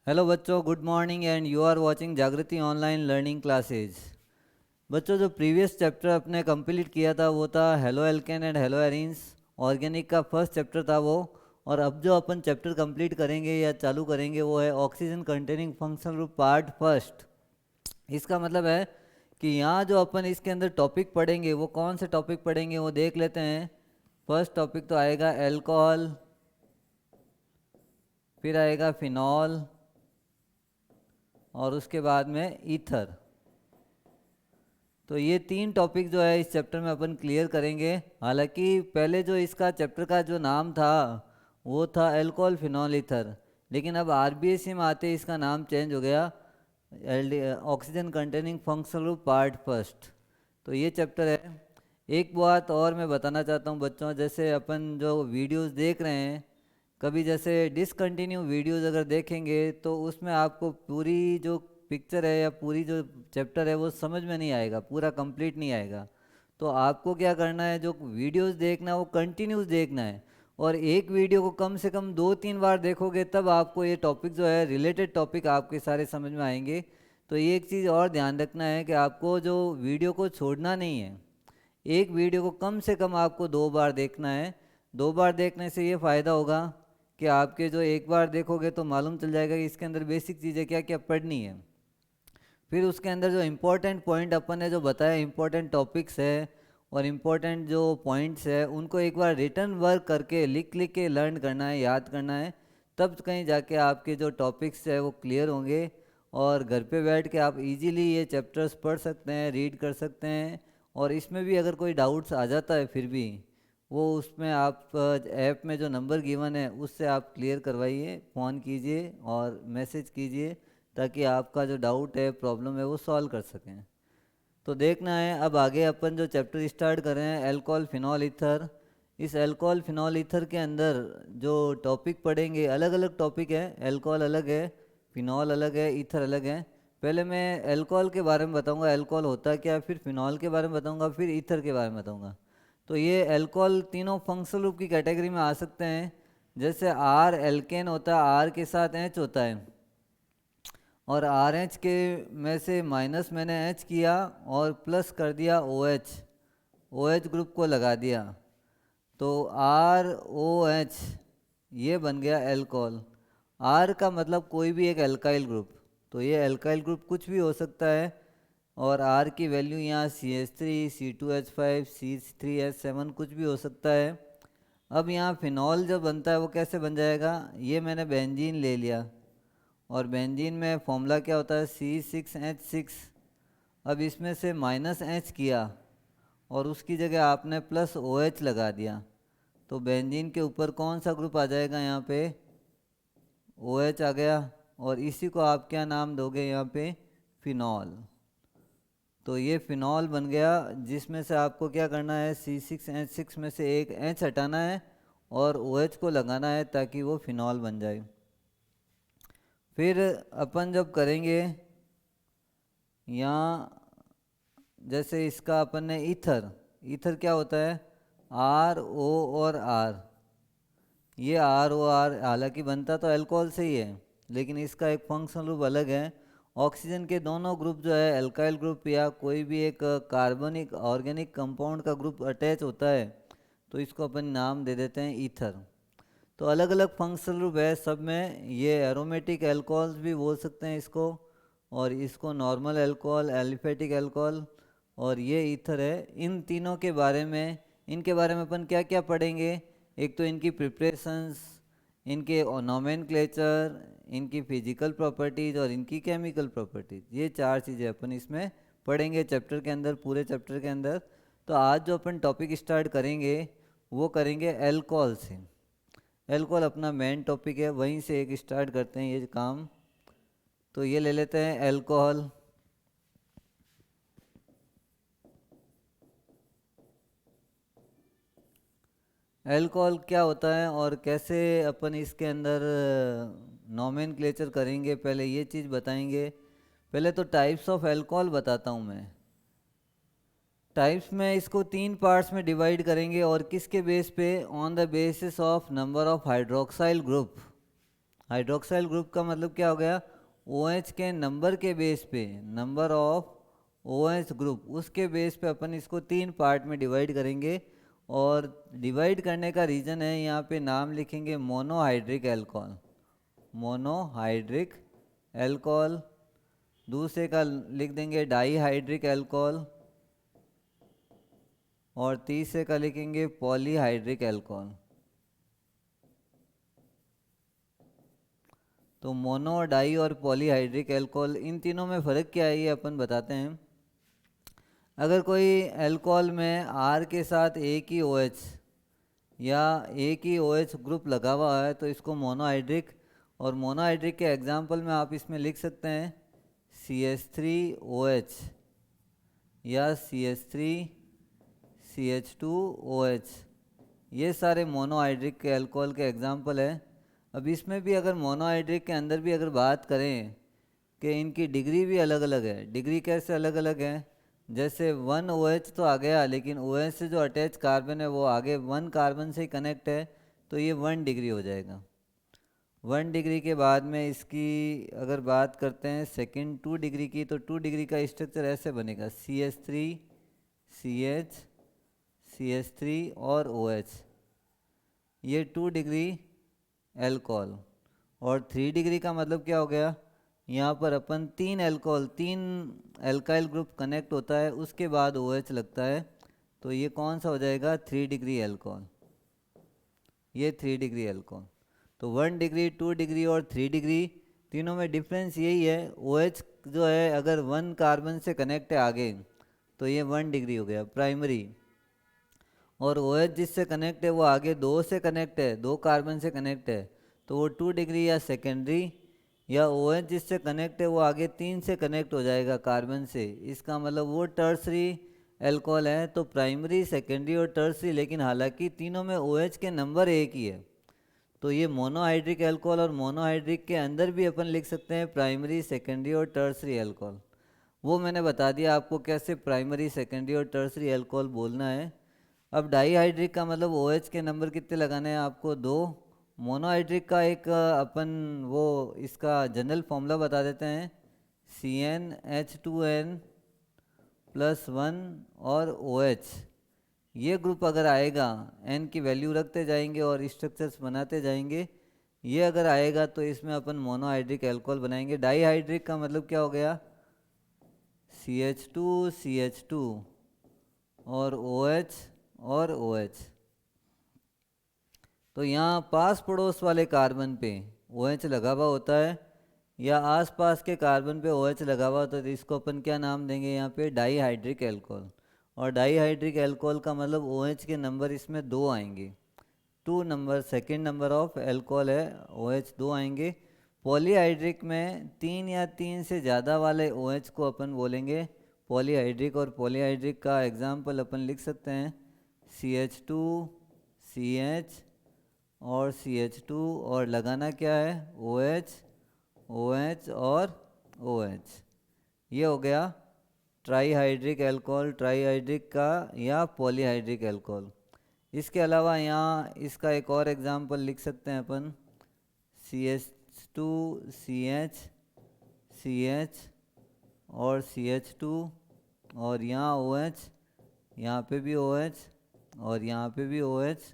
Hello बच्चों, good morning and you are watching Jagriti online learning classes. बच्चों, जो previous chapter अपने कंप्लीट किया था वो था halo alkane and hello arenes. Organic का फर्स्ट चैप्टर था वो। और अब जो अपन चैप्टर कंप्लीट करेंगे या चालू करेंगे वो है oxygen containing functional group part first. इसका मतलब है कि यहाँ जो अपन इसके अंदर टॉपिक पढ़ेंगे वो कौन से टॉपिक पढ़ेंगे वो देख लेते हैं। फर्स्ट टॉपिक तो आएगा एल्कोहल, फिर आएगा फिनॉल और उसके बाद में ईथर। तो ये तीन टॉपिक जो है इस चैप्टर में अपन क्लियर करेंगे। हालांकि पहले जो इसका चैप्टर का जो नाम था वो था अल्कोहल फिनॉल ईथर, लेकिन अब आरबीएससी में आते ही इसका नाम चेंज हो गया oxygen containing functional group part first. तो ये चैप्टर है। एक बात और मैं बताना चाहता हूँ बच्चों, जैसे अपन जो वीडियोस देख रहे हैं, कभी जैसे डिसकंटिन्यू वीडियोस अगर देखेंगे तो उसमें आपको पूरी जो पिक्चर है या पूरी जो चैप्टर है वो समझ में नहीं आएगा, पूरा कंप्लीट नहीं आएगा। तो आपको क्या करना है, जो वीडियोस देखना है वो कंटिन्यूस देखना है। और एक वीडियो को कम से कम 2-3 बार देखोगे तब आपको ये टॉपिक जो है रिलेटेड टॉपिक आपके सारे समझ में आएंगे। तो ये एक चीज़ और ध्यान रखना है कि आपको जो वीडियो को छोड़ना नहीं है। एक वीडियो को कम से कम आपको 2 बार देखना है। 2 बार देखने से ये फ़ायदा होगा कि आपके जो एक बार देखोगे तो मालूम चल जाएगा कि इसके अंदर बेसिक चीज़ें क्या क्या पढ़नी है। फिर उसके अंदर जो इम्पोर्टेंट पॉइंट अपन ने जो बताया, इम्पोर्टेंट टॉपिक्स है और इम्पोर्टेंट जो पॉइंट्स है उनको एक बार रिटर्न वर्क करके लिख लिख के लर्न करना है, याद करना है। तब कहीं जाके आपके जो टॉपिक्स है वो क्लियर होंगे और घर पे बैठ के आप इजीली ये चैप्टर्स पढ़ सकते हैं, रीड कर सकते हैं। और इसमें भी अगर कोई डाउट्स आ जाता है फिर भी वो उसमें आप ऐप में जो नंबर गिवन है उससे आप क्लियर करवाइए, फ़ोन कीजिए और मैसेज कीजिए, ताकि आपका जो डाउट है, प्रॉब्लम है, वो सॉल्व कर सकें। तो देखना है अब आगे अपन जो चैप्टर स्टार्ट कर रहे हैं अल्कोहल फिनॉल ईथर। इस अल्कोहल फिनॉल ईथर के अंदर जो टॉपिक पढ़ेंगे, अलग अलग टॉपिक है। अल्कोहल अलग है, फिनॉल अलग है, ईथर अलग है। पहले मैं अल्कोहल के बारे में बताऊंगा, अल्कोहल होता क्या, फिर फिनॉल के बारे में बताऊंगा, फिर ईथर के बारे में बताऊंगा। तो ये अल्कोहल तीनों फंक्शनल ग्रुप की कैटेगरी में आ सकते हैं। जैसे आर एल्केन होता है, आर के साथ एच होता है, और आर एच के में से माइनस मैंने एच किया और प्लस कर दिया O H, O H group को लगा दिया। तो आर ओ एच ये बन गया एल्कोहल। आर का मतलब कोई भी एक एल्काइल ग्रुप, तो ये एल्काइल ग्रुप कुछ भी हो सकता है। और आर की वैल्यू यहाँ CH3 C2H5 C3H7 कुछ भी हो सकता है। अब यहाँ फिनॉल जो बनता है वो कैसे बन जाएगा, ये मैंने बेंजीन ले लिया और बेंजीन में फॉर्मूला क्या होता है C6H6। अब इसमें से माइनस एच किया और उसकी जगह आपने प्लस ओ एच लगा दिया। तो बेंजीन के ऊपर कौन सा ग्रुप आ जाएगा, यहाँ पे ओ एच आ गया। और इसी को आप क्या नाम दोगे यहाँ पे, फिनॉल। तो ये फिनॉल बन गया, जिसमें से आपको क्या करना है, C6H6 में से एक एच हटाना है और ओ एच को लगाना है ताकि वो फिनॉल बन जाए। फिर अपन जब करेंगे यहाँ, जैसे इसका अपन ने ईथर, ईथर क्या होता है, आर ओ और आर। ये आर ओ आर हालांकि बनता तो अल्कोहल से ही है, लेकिन इसका एक फंक्शनल ग्रुप अलग है। ऑक्सीजन के दोनों ग्रुप जो है अल्काइल ग्रुप या कोई भी एक कार्बनिक ऑर्गेनिक कंपाउंड का ग्रुप अटैच होता है तो इसको अपन नाम दे देते हैं ईथर। तो अलग अलग फंक्शनल ग्रुप है सब में। ये एरोमेटिक अल्कोहल्स भी बोल सकते हैं इसको, और इसको नॉर्मल अल्कोहल, एलिफेटिक अल्कोहल, और ये ईथर है। इन तीनों के बारे में, इनके बारे में अपन क्या क्या पढ़ेंगे, एक तो इनकी प्रिपरेशंस, इनके नोमेनक्लेचर, इनकी फिजिकल प्रॉपर्टीज़ और इनकी केमिकल प्रॉपर्टीज़। ये 4 चीज़ें अपन इसमें पढ़ेंगे चैप्टर के अंदर, पूरे चैप्टर के अंदर। तो आज जो अपन टॉपिक स्टार्ट करेंगे वो करेंगे अल्कोहल से। एल्कोहल अपना मेन टॉपिक है, वहीं से एक स्टार्ट करते हैं ये काम। तो ये ले लेते हैं एल्कोहल। एल्कोहल क्या होता है और कैसे अपन इसके अंदर नोमेनक्लेचर करेंगे, पहले ये चीज़ बताएंगे। पहले तो टाइप्स ऑफ एल्कोहल बताता हूँ मैं। टाइप्स में इसको 3 पार्ट्स में डिवाइड करेंगे, और किसके बेस पे, on the basis of number of hydroxyl group. Hydroxyl group का मतलब क्या हो गया, OH के नंबर के बेस पे, नंबर ऑफ OH ग्रुप, उसके बेस पे अपन इसको 3 पार्ट में डिवाइड करेंगे। और डिवाइड करने का रीज़न है, यहाँ पे नाम लिखेंगे मोनोहाइड्रिक एल्कोहल, मोनोहाइड्रिक एल्कोहल। दूसरे का लिख देंगे डाईहाइड्रिक एल्कोहल, और तीसरे का लिखेंगे पॉलीहाइड्रिक एल्कोहल। तो मोनो, डाई और पॉलीहाइड्रिक एल्कोहल, इन तीनों में फ़र्क क्या है ये अपन बताते हैं। अगर कोई एल्कोहल में R के साथ एक ही OH या एक ही OH ग्रुप लगा हुआ है तो इसको मोनोहाइड्रिक, और मोनोहाइड्रिक के एग्जांपल में आप इसमें लिख सकते हैं CH3OH या CH3CH2OH, ये सारे मोनोहाइड्रिक के एल्कोहल के एग्जांपल है। अब इसमें भी अगर मोनोहाइड्रिक के अंदर भी अगर बात करें कि इनकी डिग्री भी अलग अलग है। डिग्री कैसे अलग अलग है, जैसे 1OH तो आ गया, लेकिन OH से जो अटैच कार्बन है वो आगे 1 कार्बन से ही कनेक्ट है, तो ये 1 डिग्री हो जाएगा। 1 डिग्री के बाद में इसकी अगर बात करते हैं सेकंड 2 डिग्री की, तो 2 डिग्री का स्ट्रक्चर ऐसे बनेगा CH3 CH CH3 और OH, ये 2 डिग्री एल्कोहल। और 3 डिग्री का मतलब क्या हो गया, यहाँ पर अपन 3 एल्कोहल, 3 एल्काइल ग्रुप कनेक्ट होता है, उसके बाद OH लगता है, तो ये कौन सा हो जाएगा 3 डिग्री एल्कोहल, ये 3 डिग्री एल्कोहल। तो 1 डिग्री, 2 डिग्री और 3 डिग्री, तीनों में डिफरेंस यही है, OH जो है अगर 1 कार्बन से कनेक्ट है आगे तो ये 1 डिग्री हो गया प्राइमरी, और OH जिससे कनेक्ट है वो आगे 2 से कनेक्ट है, 2 कार्बन से कनेक्ट है, तो वो 2 डिग्री या सेकेंडरी, या OH जिससे कनेक्ट है वो आगे 3 से कनेक्ट हो जाएगा कार्बन से, इसका मतलब वो टर्सरी एल्कोहल है। तो प्राइमरी, सेकेंडरी और टर्सरी, लेकिन हालांकि तीनों में OH के नंबर एक ही है। तो ये मोनोहाइड्रिक एल्कोहल, और मोनोहाइड्रिक के अंदर भी अपन लिख सकते हैं प्राइमरी, सेकेंडरी और टर्सरी एल्कोहल। वो मैंने बता दिया आपको कैसे प्राइमरी, सेकेंडरी और टर्सरी एल्कोहल बोलना है। अब डाईहाइड्रिक का मतलब OH के नंबर कितने लगाने हैं आपको, 2। मोनोहाइड्रिक का एक अपन वो इसका जनरल फॉर्मूला बता देते हैं, CnH2n+1 और OH, ये ग्रुप अगर आएगा, N की वैल्यू रखते जाएंगे और स्ट्रक्चर्स बनाते जाएंगे, ये अगर आएगा तो इसमें अपन मोनोहाइड्रिक एल्कोहल बनाएंगे। डाईहाइड्रिक का मतलब क्या हो गया, CH2 CH2 और OH और OH। तो यहाँ पास पड़ोस वाले कार्बन पे OH लगा हुआ होता है, या आसपास के कार्बन पे OH लगा हुआ होता है, तो इसको अपन क्या नाम देंगे यहाँ पे, डाईहाइड्रिक एल्कोहल। और डाईहाइड्रिक एल्कोहल का मतलब OH के नंबर इसमें 2 आएंगे, 2 number, second number of alcohol है, OH 2 आएंगे। पॉलीहाइड्रिक में 3 या 3 से ज़्यादा वाले OH को अपन बोलेंगे पॉलीहाइड्रिक, और पॉलीहाइड्रिक का एग्जाम्पल अपन लिख सकते हैं CH2 CH और CH2, और लगाना क्या है OH OH और OH, ये हो गया ट्राईहाइड्रिक एल्कोहल, ट्राईहाइड्रिक का या पॉलीहाइड्रिक एल्कोहल। इसके अलावा यहाँ इसका एक और एग्जाम्पल लिख सकते हैं अपन, CH2 CH CH और CH2, और यहाँ OH, यहाँ पे भी OH, और यहाँ पे भी OH,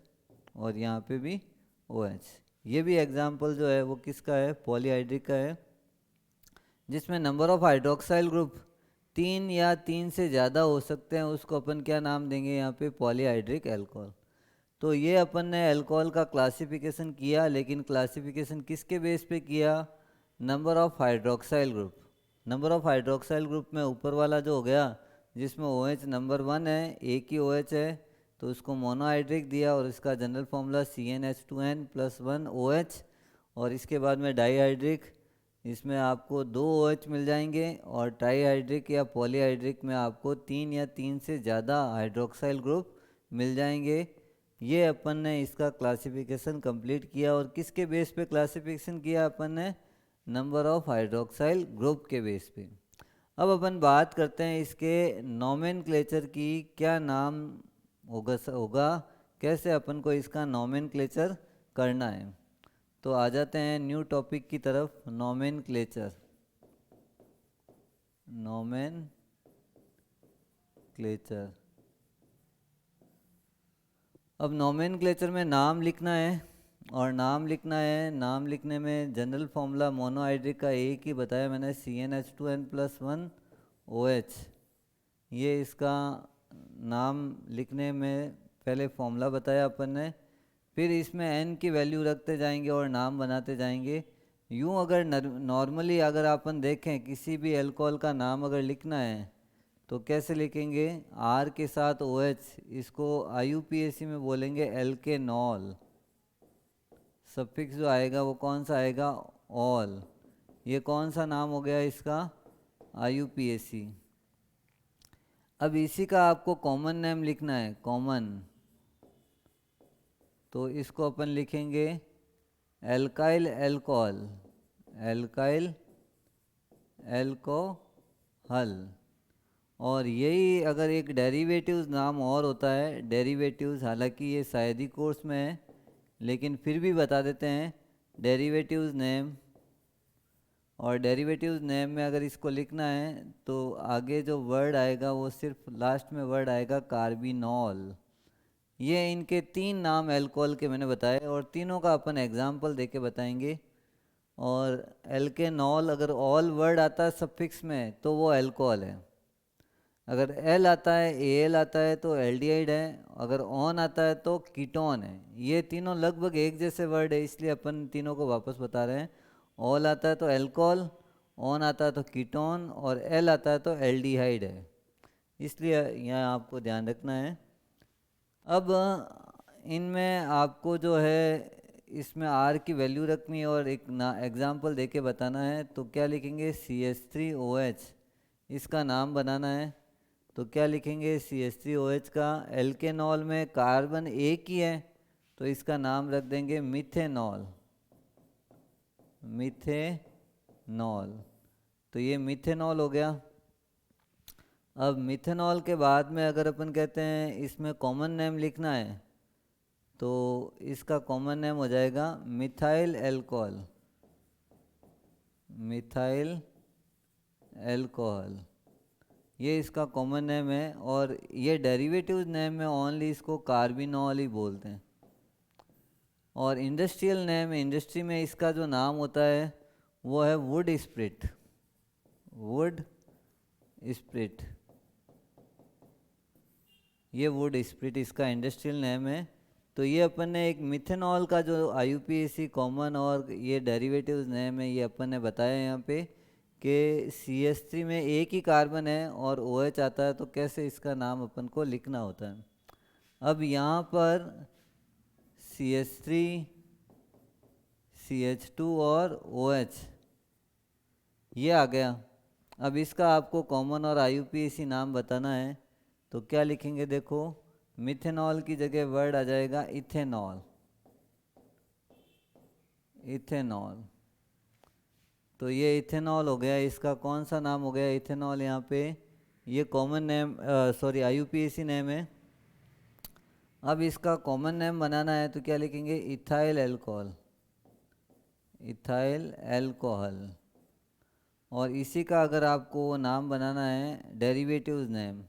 और यहाँ पे भी OH। ये भी एग्जाम्पल जो है वो किसका है, पॉलीहाइड्रिक का है, जिसमें नंबर ऑफ हाइड्रोक्साइल ग्रुप 3 या 3 से ज़्यादा हो सकते हैं, उसको अपन क्या नाम देंगे यहाँ पे, पॉलीहाइड्रिक एल्कोहल। तो ये अपन ने एल्कोहल का क्लासिफिकेशन किया, लेकिन क्लासिफिकेशन किसके बेस पे किया, number of hydroxyl group. Number of hydroxyl group में ऊपर वाला जो हो गया, जिसमें OH नंबर 1 है, एक ही OH है, तो उसको मोनोहाइड्रिक दिया, और इसका जनरल फॉर्मूला CnH2n+1 OH। और इसके बाद में डाईहाइड्रिक, इसमें आपको 2 OH मिल जाएंगे, और ट्राईहाइड्रिक या पॉलीहाइड्रिक में आपको 3 या 3 से ज़्यादा हाइड्रोक्साइल ग्रुप मिल जाएंगे। ये अपन ने इसका क्लासिफिकेशन कंप्लीट किया, और किसके बेस पे क्लासिफिकेशन किया अपन ने, नंबर ऑफ हाइड्रोक्साइल ग्रुप के बेस पे। अब अपन बात करते हैं इसके नोमेनक्लेचर की, क्या नाम होगा कैसे अपन को इसका नोमेनक्लेचर करना है। तो आ जाते हैं न्यू टॉपिक की तरफ, नोमेनक्लेचर। नोमेनक्लेचर। अब नोमेनक्लेचर में नाम लिखना है, और नाम लिखना है, नाम लिखने में जनरल फॉर्मूला मोनोहाइड्रिक का एक ही बताया मैंने, CnH2n+1OH। ये इसका नाम लिखने में पहले फॉर्मूला बताया अपन ने, फिर इसमें n की वैल्यू रखते जाएंगे और नाम बनाते जाएंगे। यूँ अगर नॉर्मली अगर अपन देखें किसी भी अल्कोहल का नाम अगर लिखना है तो कैसे लिखेंगे, R के साथ OH, इसको IUPAC में बोलेंगे एल्केनॉल। सफिक्स जो आएगा वो कौन सा आएगा, ऑल। ये कौन सा नाम हो गया इसका, IUPAC। अब इसी का आपको कॉमन नेम लिखना है, कॉमन, तो इसको अपन लिखेंगे एल्काइल एल्कोहल, एल्काइल एल्कोहल। और यही अगर एक डेरिवेटिव्स नाम और होता है, डेरिवेटिव्स, हालांकि ये शायद ही कोर्स में है लेकिन फिर भी बता देते हैं, डेरिवेटिव्स नेम। और डेरिवेटिव्स नेम में अगर इसको लिखना है तो आगे जो वर्ड आएगा वो सिर्फ लास्ट में वर्ड आएगा कार्बिनॉल। ये इनके 3 नाम अल्कोहल के मैंने बताए और तीनों का अपन एग्जाम्पल देके बताएंगे। और एल्केनॉल अगर ऑल वर्ड आता है सफिक्स में तो वो अल्कोहल है, अगर एल आता है, एल आता है तो एल्डिहाइड है, अगर ऑन आता है तो कीटोन है। ये तीनों लगभग एक जैसे वर्ड है इसलिए अपन तीनों को वापस बता रहे हैं। ऑल आता है तो अल्कोहल, ऑन आता है तो कीटोन, और एल आता है तो एल्डिहाइड है, इसलिए यहाँ आपको ध्यान रखना है। अब इनमें आपको जो है इसमें आर की वैल्यू रखनी है और एक एग्जाम्पल देके बताना है। तो क्या लिखेंगे, CH3OH, इसका नाम बनाना है। तो क्या लिखेंगे, CH3OH का, एल्केनॉल में कार्बन एक ही है तो इसका नाम रख देंगे मिथेनॉल, मिथेनॉल। तो ये मिथेनॉल हो गया। अब मिथेनॉल के बाद में अगर अपन कहते हैं इसमें कॉमन नेम लिखना है तो इसका कॉमन नेम हो जाएगा मिथाइल एल्कोहल, मिथाइल एल्कोहल, ये इसका कॉमन नेम है। और ये डेरिवेटिव नेम में ओनली इसको कार्बिनॉल ही बोलते हैं। और इंडस्ट्रियल नेम, इंडस्ट्री में इसका जो नाम होता है वो है वुड स्प्रिट, वुड स्प्रिट, ये वुड स्प्रिट इसका इंडस्ट्रियल नेम है। तो ये अपन ने एक मिथेनॉल का जो IUPAC कॉमन और ये डेरिवेटिव्स नेम है ये अपन ने बताया यहाँ पे कि CH3 में एक ही कार्बन है और OH आता है तो कैसे इसका नाम अपन को लिखना होता है। अब यहाँ पर CH3, CH2 और OH ये आ गया। अब इसका आपको कॉमन और IUPAC नाम बताना है तो क्या लिखेंगे, देखो मिथेनॉल की जगह वर्ड आ जाएगा इथेनॉल, इथेनॉल। तो ये इथेनॉल हो गया, इसका कौन सा नाम हो गया इथेनॉल, यहाँ पे ये common name, sorry IUPAC name है। अब इसका कॉमन नेम बनाना है तो क्या लिखेंगे, इथाइल एल्कोहल, इथाइल एल्कोहल। और इसी का अगर आपको नाम बनाना है डेरिवेटिव्स नेम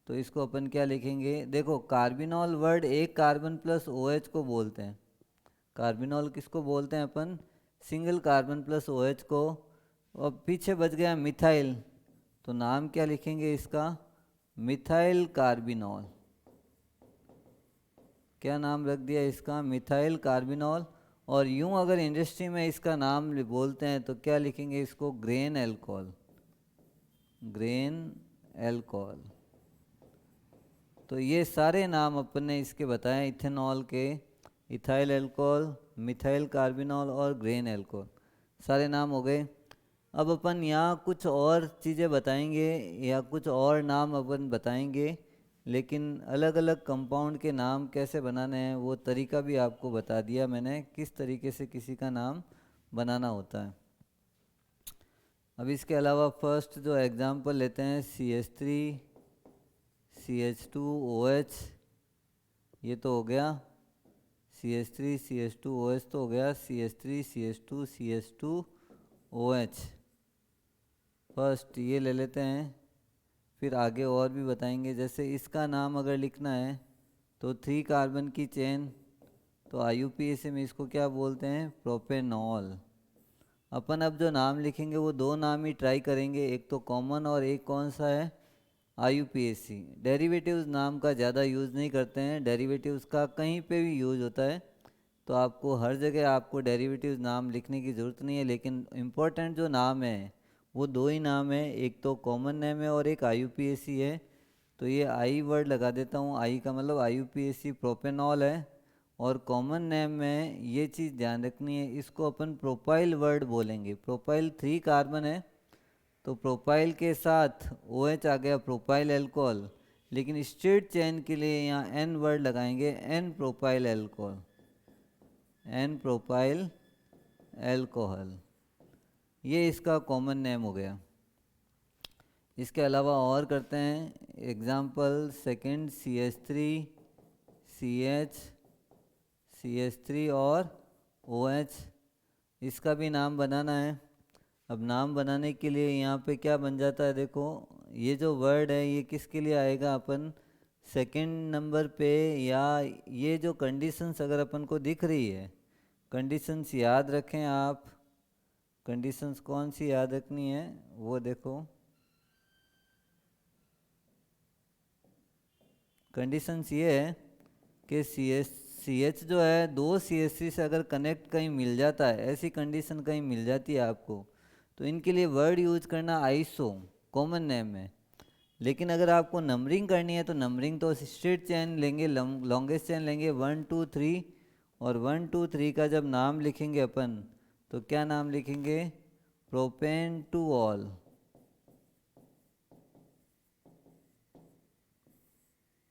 तो इसको अपन क्या लिखेंगे, देखो कार्बिनॉल वर्ड एक कार्बन प्लस OH को बोलते हैं। कार्बिनॉल किसको बोलते हैं अपन, सिंगल कार्बन प्लस OH को। और पीछे बच गया मिथाइल, तो नाम क्या लिखेंगे इसका, मिथाइल कार्बिनॉल। क्या नाम रख दिया इसका, मिथाइल कार्बिनॉल। और यूं अगर इंडस्ट्री में इसका नाम बोलते हैं तो क्या लिखेंगे इसको, ग्रेन एल्कोहल, ग्रेन एल्कोहल। तो ये सारे नाम अपन ने इसके बताए इथेनॉल के, इथाइल एल्कोहल, मिथाइल कार्बिनॉल और ग्रेन एल्कोहल, सारे नाम हो गए। अब अपन यहाँ कुछ और चीज़ें बताएंगे या कुछ और नाम अपन बताएंगे, लेकिन अलग अलग कंपाउंड के नाम कैसे बनाने हैं वो तरीका भी आपको बता दिया मैंने, किस तरीके से किसी का नाम बनाना होता है। अब इसके अलावा फर्स्ट जो एग्जांपल लेते हैं CH3, CH2OH, ये तो हो गया CH3 CH2 OH तो हो गया CH3 CH2 CH2 OH। First ये ले लेते हैं, फिर आगे और भी बताएंगे। जैसे इसका नाम अगर लिखना है तो 3 कार्बन की चेन, तो IUPAC में इसको क्या बोलते हैं, प्रोपेनॉल। अपन अब जो नाम लिखेंगे वो दो नाम ही ट्राई करेंगे, एक तो कॉमन और एक कौन सा है, IUPAC। डेरिवेटिव्स नाम का ज़्यादा यूज़ नहीं करते हैं, डेरिवेटिव्स का कहीं पे भी यूज़ होता है, तो आपको हर जगह आपको डेरिवेटिव्स नाम लिखने की ज़रूरत नहीं है। लेकिन इम्पोर्टेंट जो नाम है वो दो ही नाम है, एक तो कॉमन नेम है और एक IUPAC है। तो ये आई वर्ड लगा देता हूँ, आई का मतलब IUPAC प्रोपेनॉल है। और कॉमन नेम में ये चीज़ ध्यान रखनी है, इसको अपन प्रोपाइल वर्ड बोलेंगे। प्रोपाइल 3 कार्बन है, तो प्रोपाइल के साथ OH आ गया, प्रोपाइल एल्कोहल। लेकिन स्ट्रेट चेन के लिए यहाँ N वर्ड लगाएंगे, N propyl alcohol, N propyl alcohol. ये इसका कॉमन नेम हो गया। इसके अलावा और करते हैं example. Second CH3 CH CH3 और OH, इसका भी नाम बनाना है। अब नाम बनाने के लिए यहाँ पे क्या बन जाता है, देखो ये जो वर्ड है ये किसके लिए आएगा, अपन सेकंड नंबर पे, या ये जो कंडीशंस अगर अपन को दिख रही है, कंडीशंस याद रखें आप। कंडीशंस कौन सी याद रखनी है वो देखो। कंडीशंस ये है कि CH जो है दो CH3 से अगर कनेक्ट कहीं मिल जाता है, ऐसी कंडीशन कहीं मिल जाती है आपको, तो इनके लिए वर्ड यूज करना आइसो, कॉमन नेम में। लेकिन अगर आपको नंबरिंग करनी है तो नंबरिंग तो स्ट्रेट चेन लेंगे, लॉन्गेस्ट चेन लेंगे 1 2 3। और 1 2 3 का जब नाम लिखेंगे अपन, तो क्या नाम लिखेंगे, प्रोपेन टू ऑल।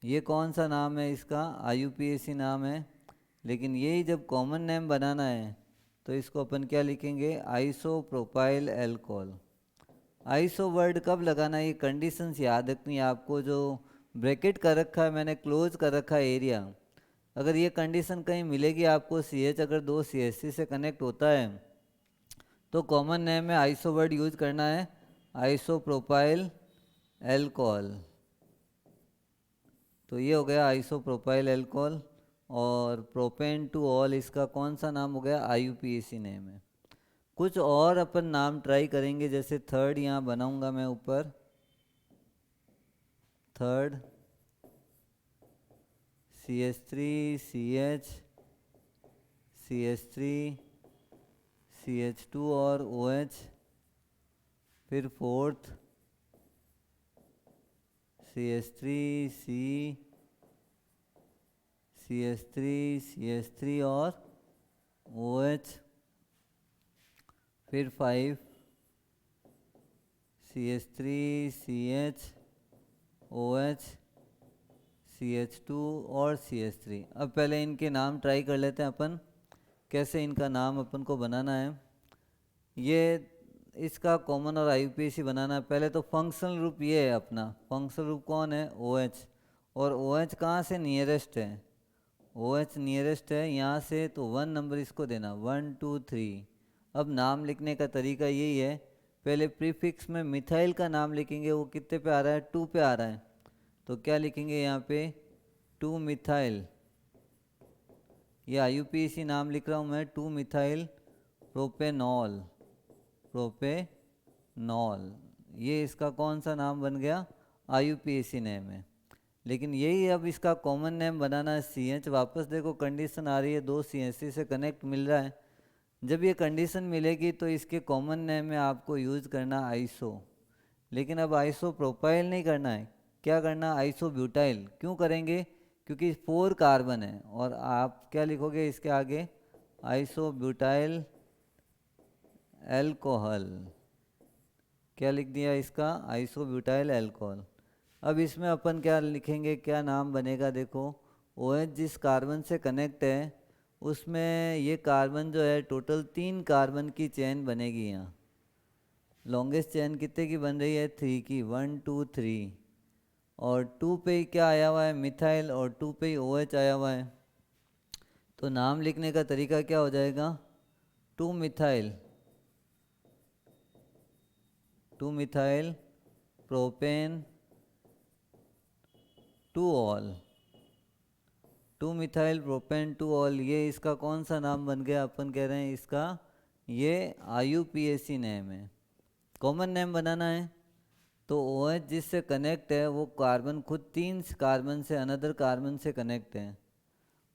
ये कौन सा नाम है इसका, IUPAC नाम है। लेकिन यही जब कॉमन नेम बनाना है तो इसको अपन क्या लिखेंगे, iso propyl alcohol. Iso word कब लगाना है, ये कंडीशंस याद रखनी है आपको। जो ब्रैकेट कर रखा है मैंने, क्लोज कर रखा है एरिया, अगर ये कंडीशन कहीं मिलेगी आपको, CH अगर दो CH3 से कनेक्ट होता है तो कॉमन नेम में आइसो वर्ड यूज करना है, आइसो प्रोपाइल एल्कोहल। तो ये हो गया आइसो प्रोपाइल एल्कोहल। और प्रोपेन टू ऑल इसका कौन सा नाम हो गया, IUPAC नेम है। कुछ और अपन नाम ट्राई करेंगे, जैसे थर्ड यहाँ बनाऊंगा मैं ऊपर, third CH3 CH CH3 CH2 और OH। फिर फोर्थ CH3 CH3 CH3 और OH। फिर 5 CH3 CH OH CH2 और CH3। अब पहले इनके नाम ट्राई कर लेते हैं अपन, कैसे इनका नाम अपन को बनाना है। ये इसका कॉमन और IUPAC बनाना है। पहले तो फंक्शनल ग्रुप ये है अपना, फंक्शनल ग्रुप कौन है, OH। और OH कहाँ से नियरेस्ट है, OH नियरेस्ट है यहाँ से, तो 1 नंबर इसको देना, 1 2 3। अब नाम लिखने का तरीका यही है, पहले प्रीफिक्स में मिथाइल का नाम लिखेंगे, वो कितने पे आ रहा है, 2 पे आ रहा है, तो क्या लिखेंगे यहाँ पे, 2 मिथाइल। ये IUPAC नाम लिख रहा हूँ मैं, 2 मिथाइल प्रोपेनॉल, प्रोपेनॉल। ये इसका कौन सा नाम बन गया, IUPAC नेम है। लेकिन यही अब इसका कॉमन नेम बनाना है, CH। वापस देखो कंडीशन आ रही है, दो CH3 से कनेक्ट मिल रहा है। जब ये कंडीशन मिलेगी तो इसके कॉमन नेम में आपको यूज़ करना आइसो। लेकिन अब आइसो प्रोपाइल नहीं करना है, क्या करना, आइसो ब्यूटाइल। क्यों करेंगे, क्योंकि 4 कार्बन है, और आप क्या लिखोगे इसके आगे, आइसो ब्यूटाइल एल्कोहल। क्या लिख दिया इसका, आइसो ब्यूटाइल एल्कोहल। अब इसमें अपन क्या लिखेंगे, क्या नाम बनेगा, देखो OH जिस कार्बन से कनेक्ट है उसमें ये कार्बन जो है टोटल 3 कार्बन की चेन बनेगी। यहाँ लॉन्गेस्ट चेन कितने की बन रही है, 3 की, 1 2 3। और 2 पे ही क्या आया हुआ है, मिथाइल, और 2 पे ही OH आया हुआ है। तो नाम लिखने का तरीका क्या हो जाएगा, 2 methyl propane 2 all, 2 methyl propane 2 all. ये इसका कौन सा नाम बन गया, अपन कह रहे हैं इसका ये IUPAC नेम है। कॉमन नेम बनाना है तो OH जिससे कनेक्ट है वो कार्बन खुद 3 कार्बन से अनदर कार्बन से कनेक्ट है,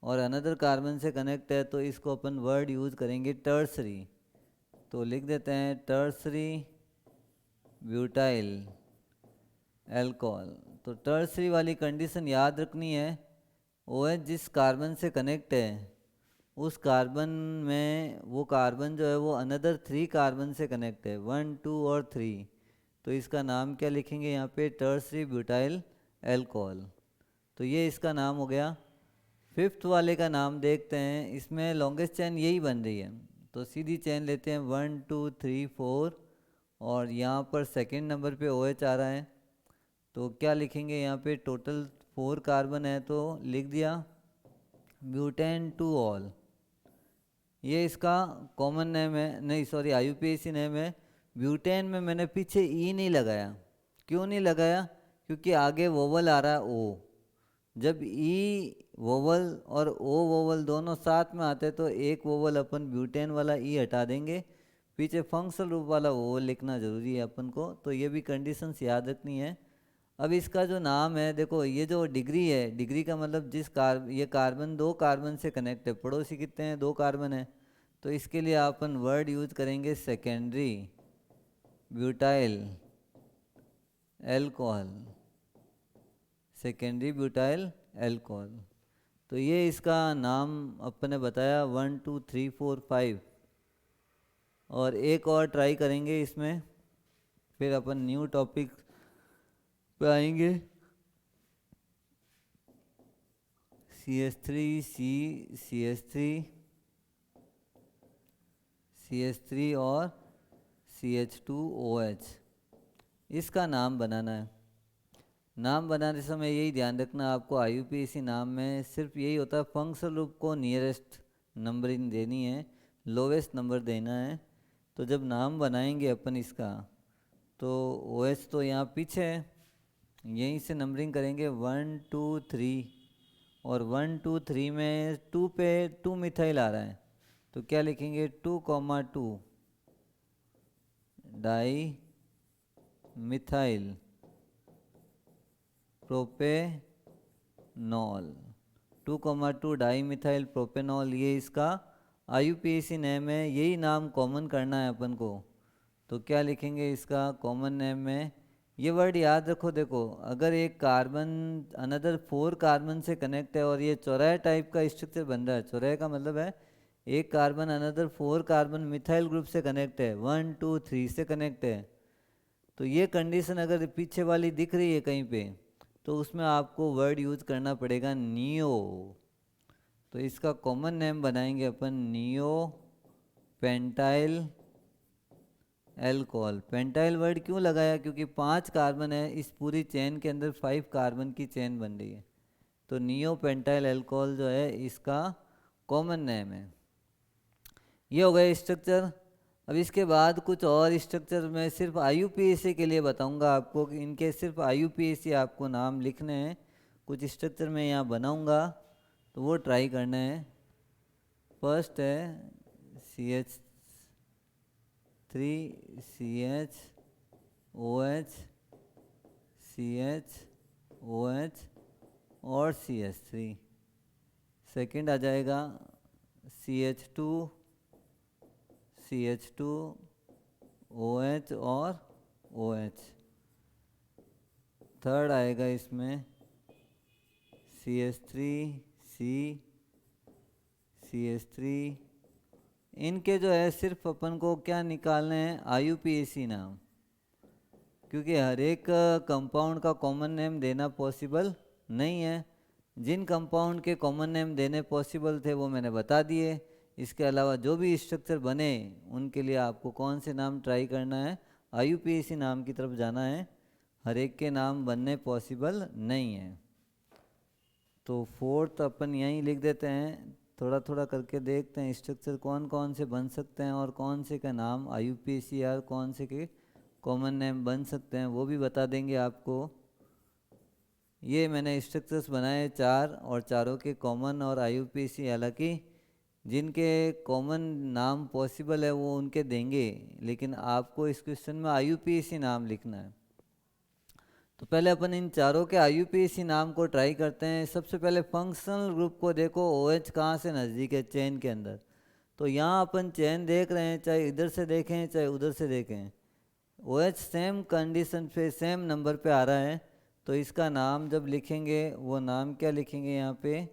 और अनदर कार्बन से कनेक्ट है तो इसको अपन वर्ड यूज़ करेंगे टर्सरी। तो लिख देते हैं टर्सरी ब्यूटाइल अल्कोहल। तो टर्सरी वाली कंडीशन याद रखनी है, OH जिस कार्बन से कनेक्ट है उस कार्बन में वो कार्बन जो है वो अनदर 3 कार्बन से कनेक्ट है, 1 2 और 3। तो इसका नाम क्या लिखेंगे यहाँ पे, टर्सरी ब्यूटाइल अल्कोहल। तो ये इसका नाम हो गया। 5th वाले का नाम देखते हैं, इसमें लॉन्गेस्ट चेन यही बन रही है तो सीधी चेन लेते हैं 1 2 3 4, और यहाँ पर सेकंड नंबर पे OH आ रहा है तो क्या लिखेंगे यहाँ पे, टोटल 4 कार्बन है तो लिख दिया ब्यूटेन 2 ऑल। ये इसका कॉमन नेम है, नहीं सॉरी IUPAC नेम है। ब्यूटेन में मैंने पीछे ई नहीं लगाया, क्यों नहीं लगाया, क्योंकि आगे वोवल आ रहा है ओ। जब ई वोवल और ओ वोवल दोनों साथ में आते तो एक वोवल अपन ब्यूटेन वाला ई हटा देंगे, पीछे फंक्शनल रूप वाला वोवल लिखना जरूरी है अपन को। तो ये भी कंडीशंस याद रखनी है। अब इसका जो नाम है देखो, ये जो डिग्री है, डिग्री का मतलब ये कार्बन 2 कार्बन से कनेक्ट है, पड़ोसी कितने हैं, 2 कार्बन है, तो इसके लिए अपन वर्ड यूज करेंगे secondary butyl alcohol, secondary butyl alcohol. तो ये इसका नाम अपन ने बताया 1 2 3 4 5। और एक और ट्राई करेंगे इसमें, फिर अपन न्यू टॉपिक पे आएंगे। CH3 C CH3 और CH2OH, इसका नाम बनाना है। नाम बनाने समय यही ध्यान रखना आपको, IUPAC नाम में सिर्फ यही होता है, फंक्शनल रूप को नियरेस्ट नंबरिंग देनी है, लोवेस्ट नंबर देना है। तो जब नाम बनाएंगे अपन इसका तो OH तो यहाँ पीछे है, यहीं से नंबरिंग करेंगे 1 2 3, और 1 2 3 में 2 पे 2 मिथाइल आ रहा है तो क्या लिखेंगे 2,2 di methyl propanol, 2,2 di methyl propanol. ये इसका IUPAC नेम है, यही नाम कॉमन करना है अपन को। तो क्या लिखेंगे इसका कॉमन नेम में, ये वर्ड याद रखो। देखो अगर एक कार्बन अनदर 4 कार्बन से कनेक्ट है और ये चौराहे टाइप का स्ट्रक्चर बन रहा है, चौराहे का मतलब है एक carbon another 4 carbon methyl group से कनेक्ट है, 1 2 3 से कनेक्ट है, तो ये कंडीशन अगर पीछे वाली दिख रही है कहीं पे तो उसमें आपको वर्ड यूज करना पड़ेगा नियो। तो इसका कॉमन नेम बनाएंगे अपन neo pentyl alcohol. Pentyl word क्यों लगाया, क्योंकि 5 कार्बन है, इस पूरी चेन के अंदर 5 कार्बन की चेन बन रही है। तो नियो पेंटाइल अल्कोहल जो है इसका कॉमन नेम है। ये हो गया स्ट्रक्चर। अब इसके बाद कुछ और स्ट्रक्चर मैं सिर्फ IUPAC के लिए बताऊंगा आपको, कि इनके सिर्फ IUPAC आपको नाम लिखने हैं। कुछ स्ट्रक्चर मैं यहाँ बनाऊंगा तो वो ट्राई करना है। फर्स्ट है CH3 CHOH CHOH और CH3। सेकंड आ जाएगा CH2 OH और OH। थर्ड आएगा इसमें CH3 CH3। इनके जो है सिर्फ अपन को क्या निकालने हैं, IUPAC नाम, क्योंकि हर एक कंपाउंड का कॉमन नेम देना पॉसिबल नहीं है। जिन कंपाउंड के कॉमन नेम देने पॉसिबल थे वो मैंने बता दिए। इसके अलावा जो भी स्ट्रक्चर बने उनके लिए आपको कौन से नाम ट्राई करना है, IUPAC नाम की तरफ जाना है। हर एक के नाम बनने पॉसिबल नहीं है। तो फोर्थ अपन यहीं लिख देते हैं थोड़ा थोड़ा करके देखते हैं स्ट्रक्चर कौन कौन से बन सकते हैं और कौन से का नाम IUPAC या कौन से के कॉमन नेम बन सकते हैं, वो भी बता देंगे आपको। ये मैंने स्ट्रक्चर्स बनाए 4 और चारों के कॉमन और IUPAC, हालांकि जिनके कॉमन नाम पॉसिबल है वो उनके देंगे, लेकिन आपको इस क्वेश्चन में IUPAC नाम लिखना है। तो पहले अपन इन चारों के IUPAC नाम को ट्राई करते हैं। सबसे पहले फंक्शनल ग्रुप को देखो, OH कहाँ से नज़दीक है चेन के अंदर। तो यहाँ अपन चेन देख रहे हैं, चाहे इधर से देखें चाहे उधर से देखें, OH सेम कंडीशन पे सेम नंबर पे आ रहा है। तो इसका नाम जब लिखेंगे वो नाम क्या लिखेंगे, यहाँ पे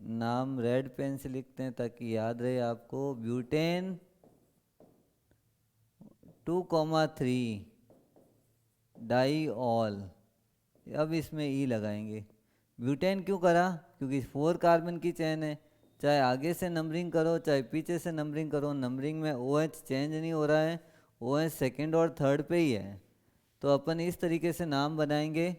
नाम रेड पेन से लिखते हैं ताकि याद रहे आपको, ब्यूटेन 2,3 डाईऑल। अब इसमें ई लगाएंगे। ब्यूटेन क्यों करा, क्योंकि 4 कार्बन की चेन है, चाहे आगे से नंबरिंग करो चाहे पीछे से नंबरिंग करो, नंबरिंग में OH चेंज नहीं हो रहा है, OH सेकंड और थर्ड पे ही है। तो अपन इस तरीके से नाम बनाएंगे,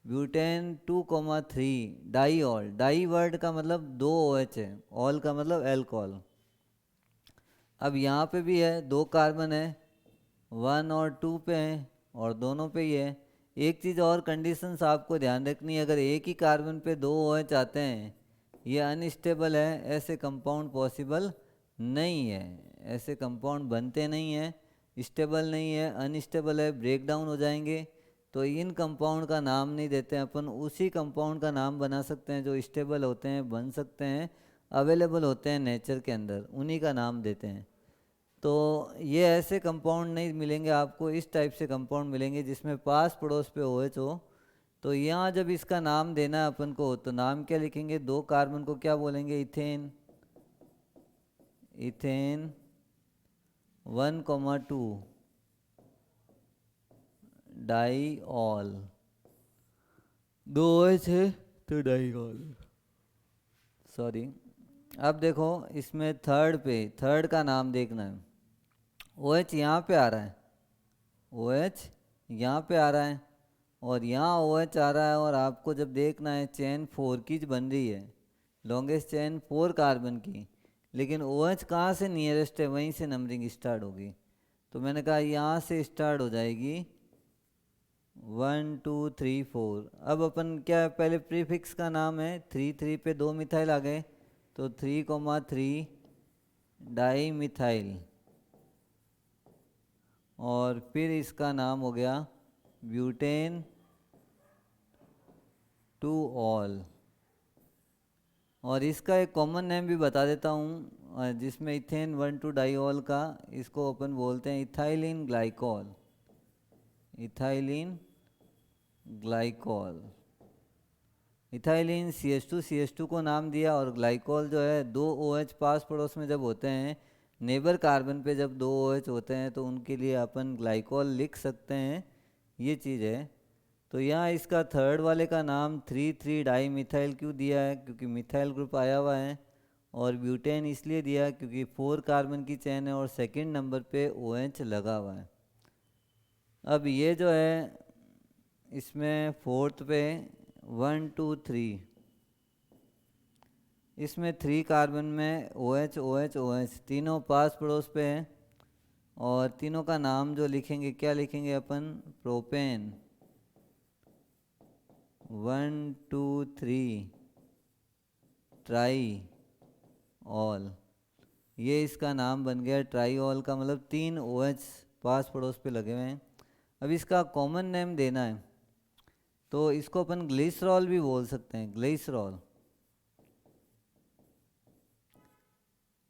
ब्यूटेन 2,3 डाईऑल। डाई वर्ड का मतलब 2 OH है, ऑल का मतलब एल्कोहल। अब यहाँ पे भी है 2 कार्बन है, 1 और 2 पे है और दोनों पे ही है। एक चीज़ और कंडीशंस आपको ध्यान रखनी है, अगर एक ही कार्बन पे 2 OH आते हैं, ये अनस्टेबल है, ऐसे कंपाउंड पॉसिबल नहीं है, ऐसे कंपाउंड बनते नहीं हैं, स्टेबल नहीं है, अनस्टेबल है, ब्रेक डाउन हो जाएंगे। तो इन कंपाउंड का नाम नहीं देते हैं अपन, उसी कंपाउंड का नाम बना सकते हैं जो स्टेबल होते हैं, बन सकते हैं, अवेलेबल होते हैं नेचर के अंदर, उन्हीं का नाम देते हैं। तो ये ऐसे कंपाउंड नहीं मिलेंगे आपको, इस टाइप से कंपाउंड मिलेंगे जिसमें पास पड़ोस पे OH हो। तो यहाँ जब इसका नाम देना है अपन को, तो नाम क्या लिखेंगे, 2 कार्बन को क्या बोलेंगे, इथेन। इथेन 1,2 डाईऑल, 2 OH है तो डाईऑल, सॉरी। अब देखो इसमें थर्ड पे, थर्ड का नाम देखना है। OH यहाँ पे आ रहा है, OH यहाँ पे आ रहा है और यहाँ OH आ रहा है, और आपको जब देखना है चेन 4 की बन रही है, लॉन्गेस्ट चेन 4 कार्बन की, लेकिन OH कहाँ से नियरेस्ट है, वहीं से नंबरिंग स्टार्ट होगी। तो मैंने कहा यहाँ से स्टार्ट हो जाएगी 1 2 3 4। अब अपन क्या है, पहले प्रीफिक्स का नाम है 3 पे 2 मिथाइल आ गए, तो 3,3 डाई मिथाइल, और फिर इसका नाम हो गया ब्यूटेन 2 ऑल। और इसका एक कॉमन नेम भी बता देता हूँ, जिसमें इथेन 1,2 डाईऑल का, इसको अपन बोलते हैं ethylene glycol. Ethylene glycol, ethylene CH2 को नाम दिया, और ग्लाइकॉल जो है 2 OH पास पड़ोस में जब होते हैं, नेबर कार्बन पे जब 2 OH होते हैं, तो उनके लिए अपन ग्लाइकॉल लिख सकते हैं, ये चीज़ है। तो यहाँ इसका थर्ड वाले का नाम 3,3 डाई मिथाइल क्यों दिया है, क्योंकि मिथाइल ग्रुप आया हुआ है, और ब्यूटेन इसलिए दिया क्योंकि 4 कार्बन की चेन है और सेकंड नंबर पे OH लगा हुआ है। अब ये जो है इसमें फोर्थ पे 1 2 3, इसमें 3 कार्बन में OH OH OH तीनों पास पड़ोस पे है, और तीनों का नाम जो लिखेंगे, क्या लिखेंगे अपन, प्रोपेन 1 2 3 ट्राई ऑल। ये इसका नाम बन गया ट्राई ऑल का, मतलब 3 OH पास पड़ोस पे लगे हुए हैं। अब इसका कॉमन नेम देना है, तो इसको अपन ग्लिसरॉल भी बोल सकते हैं, ग्लिसरॉल।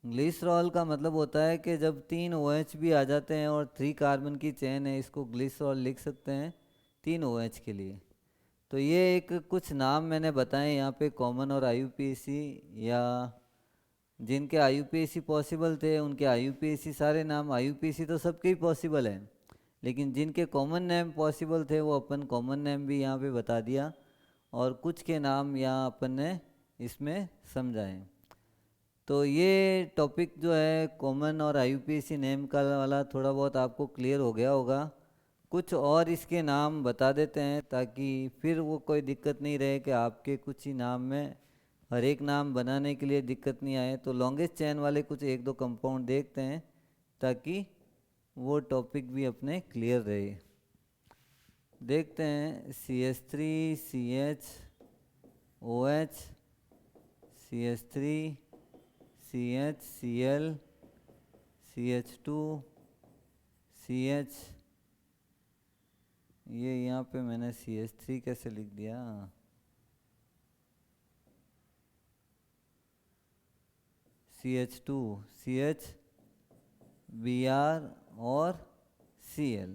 ग्लिसरॉल का मतलब होता है कि जब 3 OH भी आ जाते हैं और 3 कार्बन की चेन है, इसको ग्लिसरॉल लिख सकते हैं 3 OH के लिए। तो ये एक कुछ नाम मैंने बताए यहाँ पे, कॉमन और IUPAC, या जिनके IUPAC पॉसिबल थे उनके IUPAC सारे नाम, IUPAC तो सबके ही पॉसिबल है, लेकिन जिनके कॉमन नेम पॉसिबल थे वो अपन कॉमन नेम भी यहाँ पे बता दिया, और कुछ के नाम यहाँ अपन ने इसमें समझाए। तो ये टॉपिक जो है कॉमन और IUPAC नेम का वाला थोड़ा बहुत आपको क्लियर हो गया होगा। कुछ और इसके नाम बता देते हैं ताकि फिर वो कोई दिक्कत नहीं रहे कि आपके कुछ ही नाम में हर एक नाम बनाने के लिए दिक्कत नहीं आए, तो लॉन्गेस्ट चेन वाले कुछ एक दो कंपाउंड देखते हैं ताकि वो टॉपिक भी अपने क्लियर रहे। देखते हैं CH3 CH OH CH3 CH Cl CH2 CH, ये यहाँ पे मैंने CH3 कैसे लिख दिया, CH2 CH Br और Cl,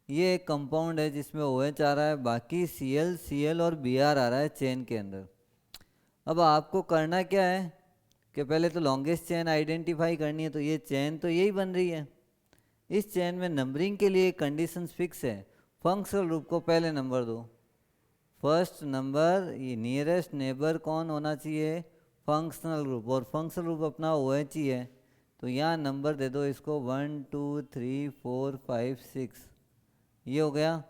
ये एक कंपाउंड है जिसमें OH आ रहा है, बाकी Cl Cl और Br आ रहा है चेन के अंदर। अब आपको करना क्या है कि पहले तो लॉन्गेस्ट चेन आइडेंटिफाई करनी है, तो ये चेन तो यही बन रही है। इस चेन में नंबरिंग के लिए कंडीशंस फिक्स है। फंक्शनल ग्रुप को पहले नंबर दो, फर्स्ट नंबर, ये नियरेस्ट नेबर कौन होना चाहिए, फंक्शनल ग्रुप, और फंक्शनल ग्रुप अपना OH ही है, तो यहाँ नंबर दे दो इसको 1 2 3 4 5 6, ये हो गया।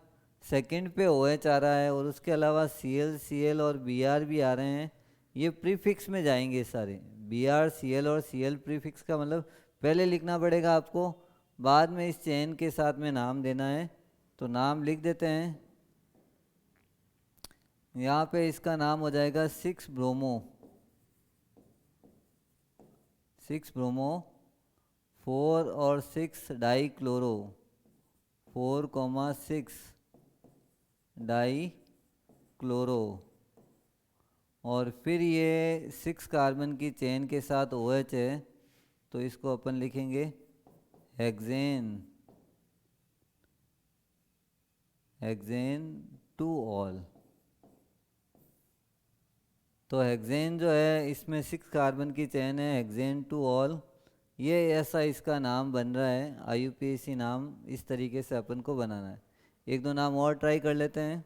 सेकंड पे OH आ रहा है और उसके अलावा Cl Cl और Br भी आ रहे हैं, ये प्रीफिक्स में जाएंगे सारे, Br Cl और Cl प्रीफिक्स का मतलब पहले लिखना पड़ेगा आपको, बाद में इस चेन के साथ में नाम देना है, तो नाम लिख देते हैं। यहाँ पे इसका नाम हो जाएगा 6 ब्रोमो 4 और 6 डाई क्लोरो 4,6 डाई क्लोरो, और फिर ये 6 कार्बन की चेन के साथ OH है, तो इसको अपन लिखेंगे हेक्सेन 2 ऑल। तो हेक्सेन जो है इसमें 6 कार्बन की चेन है, हेक्सेन 2 ऑल, ये ऐसा इसका नाम बन रहा है। IUPAC नाम इस तरीके से अपन को बनाना है। एक दो नाम और ट्राई कर लेते हैं,